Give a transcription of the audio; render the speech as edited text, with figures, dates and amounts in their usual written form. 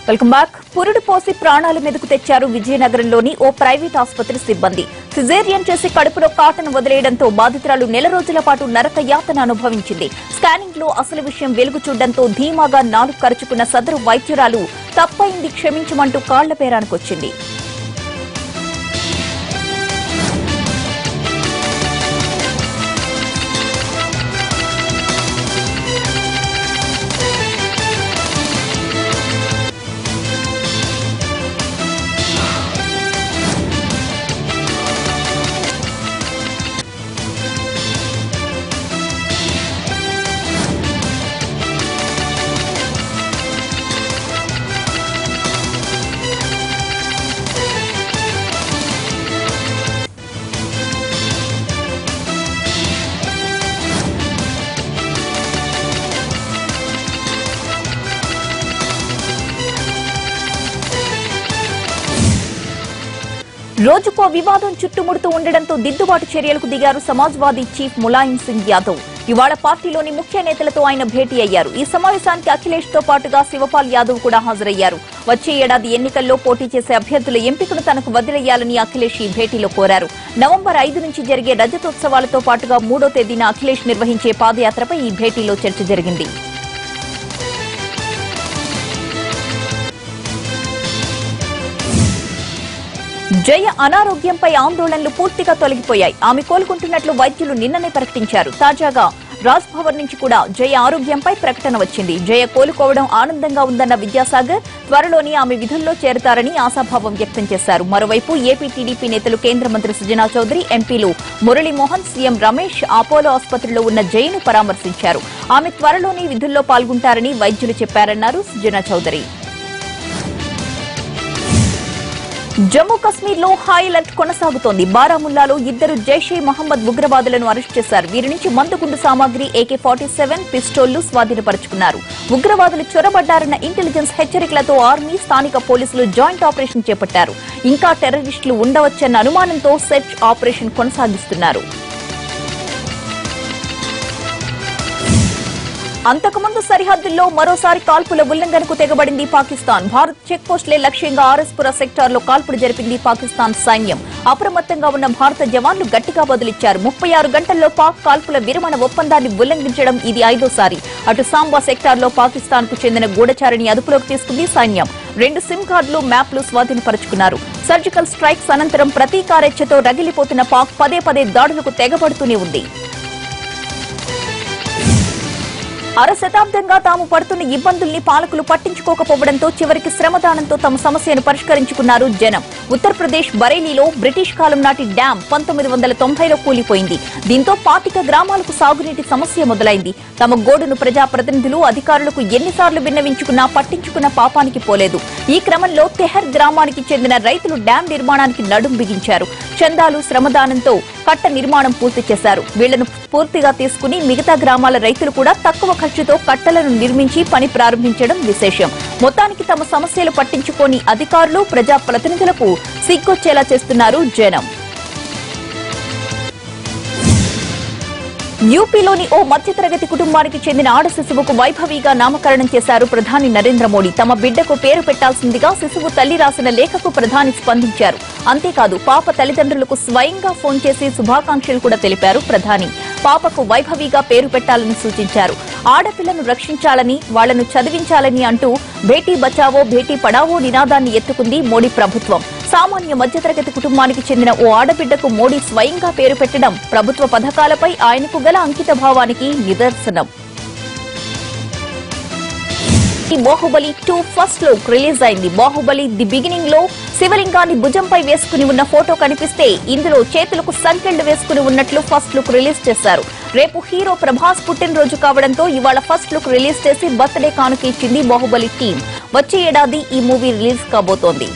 Welcome back. పురుడు పోసి ప్రాణాల మీదకు తెచ్చారు విజయనగరంలోని ఓ ప్రైవేట్ ఆసుపత్రి సిబ్బంది. సిజేరియన్ చేసి కడుపులో కాటను వదిలేయడంతో బాధితురాలు నెల రోజుల పాటు నరక యాతన అనుభవించింది. స్కానింగ్ లో అసలు విషయం వెలుగు చూడడంతో ధీమాగా నాలుగు కరుచుకున్న సదరు వైద్యురాలు తప్పైంది క్షమించమంటూ కాళ్ల పేరానికొచ్చింది. రోజుకో వివాదం చుట్టుముడుతూ ఉండడంతో దిద్దుబాటు చర్యలకు దిగారు సమాజ్వాదీ చీఫ్ ములాయం సింగ్ యాదవ్. ఇవాళ పార్టీలోని ముఖ్య నేతలతో ఆయన భేటీ అయ్యారు. ఈ సమావేశానికి అఖిలేష్ తో పాటుగా శివపాల్ యాదవ్ కూడా హాజరయ్యారు. వచ్చే ఏడాది ఎన్నికల్లో పోటీ చేసే అభ్యర్థుల ఎంపికను తనకు వదిలేయాలని అఖిలేష్ ఈ భేటీలో కోరారు. నవంబర్ 5 నుంచి జరిగే రజతోత్సవాలతో పాటుగా 3వ తేదీన అఖిలేష్ నిర్వహించే పాదయాత్రపై ఈ భేటీలో చర్చ జరిగింది. జయ అనారోగ్యంపై ఆందోళనలు పూర్తిగా తొలగిపోయాయి. ఆమె కోలుకుంటున్నట్లు వైద్యులు నిన్ననే ప్రకటించారు. తాజాగా రాజ్ భవన్ నుంచి కూడా జయ ఆరోగ్యంపై ప్రకటన వచ్చింది. జయ కోలుకోవడం ఆనందంగా ఉందన్న విద్యాసాగర్ త్వరలోనే ఆమె విధుల్లో చేరతారని ఆశాభావం వ్యక్తం చేశారు. మరోవైపు ఏపీ టీడీపీ నేతలు కేంద్ర మంత్రి సుజనా చౌదరి, ఎంపీలు మురళీమోహన్, సీఎం రమేష్ అపోలో ఆసుపత్రిలో ఉన్న జయను పరామర్శించారు. ఆమె త్వరలోనే విధుల్లో పాల్గొంటారని వైద్యులు చెప్పారన్నారు సుజనా చౌదరి. జమ్మూ కశ్మీర్ లో హై అలర్ట్ కొనసాగుతోంది. బారాముల్లాలో 2 జైషే మహమ్మద్ ఉగ్రవాదులను అరెస్ట్ చేశారు. వీరి నుంచి మందుగుండు సామాగ్రి, AK-47 పిస్టోళ్లు స్వాధీనపరుచుకున్నారు. ఉగ్రవాదులు చొరబడ్డారన్న ఇంటెలిజెన్స్ హెచ్చరికలతో ఆర్మీ, స్థానిక పోలీసులు జాయింట్ ఆపరేషన్ చేపట్టారు. ఇంకా టెర్రరిస్టులు ఉండవచ్చన్న అనుమానంతో సెర్చ్ ఆపరేషన్ కొనసాగిస్తున్నారు. అంతకుముందు సరిహద్దుల్లో మరోసారి కాల్పుల ఉల్లంఘనకు తెగబడింది పాకిస్తాన్. భారత్ చెక్ పోస్టులే లక్ష్యంగా ఆర్ఎస్పుర సెక్టార్లో కాల్పులు జరిపింది పాకిస్తాన్ సైన్యం. అప్రమత్తంగా ఉన్న భారత జవాన్లు గట్టిగా బదులిచ్చారు. 36 గంటల్లో పాక్ కాల్పుల విరమణ ఒప్పందాన్ని ఉల్లంఘించడం ఇది 5వ సారి. అటు సాంబా సెక్టార్లో పాకిస్తాన్ కు చెందిన గూఢచారిని అదుపులోకి తీసుకుంది సైన్యం. 2 సిమ్ కార్డులు, మ్యాప్లు స్వాధీనపరుచుకున్నారు. సర్జికల్ స్ట్రైక్స్ అనంతరం ప్రతీకారేచ్ఛతో రగిలిపోతున్న పాక్ పదే పదే దాడులకు తెగబడుతూనే ఉంది. శతాబ్దంగా తాము పడుతున్న ఇబ్బందుల్ని పాలకులు పట్టించుకోకపోవడంతో చివరికి శ్రమదానంతో తమ సమస్యను పరిష్కరించుకున్నారు జనం. ఉత్తరప్రదేశ్ బరేలీలో బ్రిటిష్ కాలం నాటి డ్యాం 1990లో కూలిపోయింది. దీంతో 25 గ్రామాలకు సాగునీటి సమస్య మొదలైంది. తమ గోడును ప్రజాప్రతినిధులు, అధికారులకు ఎన్నిసార్లు విన్నవించుకున్నా పట్టించుకున్న పాపానికి పోలేదు. ఈ క్రమంలో తెహర్ గ్రామానికి చెందిన రైతులు డ్యాం నిర్మాణానికి నడుం బిగించారు. చందాలు, శ్రమదానంతో కట్ట నిర్మాణం పూర్తి చేశారు. వీళ్లను పూర్తిగా తీసుకుని మిగతా గ్రామాల రైతులు కూడా తక్కువ ఖర్చుతో కట్టలను నిర్మించి పని ప్రారంభించడం విశేషం. మొత్తానికి తమ సమస్యలు పట్టించుకోని అధికారులు, ప్రజాప్రతినిధులకు సిగ్గొచ్చేలా చేస్తున్నారు జనం. యూపీలోని ఓ మధ్యతరగతి కుటుంబానికి చెందిన ఆడ శిశువుకు వైభవిగా నామకరణం చేశారు ప్రధాని నరేంద్ర మోడీ. తమ బిడ్డకు పేరు పెట్టాల్సిందిగా శిశువు తల్లి రాసిన లేఖకు ప్రధాని స్పందించారు. అంతేకాదు పాప తల్లిదండ్రులకు స్వయంగా ఫోన్ చేసి శుభాకాంక్షలు కూడా తెలిపారు ప్రధాని. పాపకు వైభవిగా పేరు పెట్టాలని సూచించారు. ఆడపిల్లను రక్షించాలని, వాళ్లను చదివించాలని అంటూ బేటీ బచావో బేటీ పడావో నినాదాన్ని ఎత్తుకుంది మోడీ ప్రభుత్వం. సామాన్య మధ్యతరగతి కుటుంబానికి చెందిన ఓ ఆడబిడ్డకు మోడీ స్వయంగా పేరు పెట్టడం ప్రభుత్వ పథకాలపై ఆయనకు గల అంకిత భావానికి నిదర్శనం. బాహుబలి 2 ఫస్ట్ లుక్ రిలీజ్ అయింది. బాహుబలి ది బిగినింగ్ లో శివలింగాన్ని భుజంపై వేసుకుని ఉన్న ఫోటో కనిపిస్తే ఇందులో చేతులకు సంకెళ్లు వేసుకుని ఉన్నట్లు ఫస్ట్ లుక్ రిలీజ్ చేశారు. రేపు హీరో ప్రభాస్ పుట్టినరోజు కావడంతో ఇవాళ ఫస్ట్ లుక్ రిలీజ్ చేసి బర్త్డే కానుక ఇచ్చింది బాహుబలి టీం. వచ్చే ఏడాది ఈ మూవీ రిలీజ్ కాబోతోంది.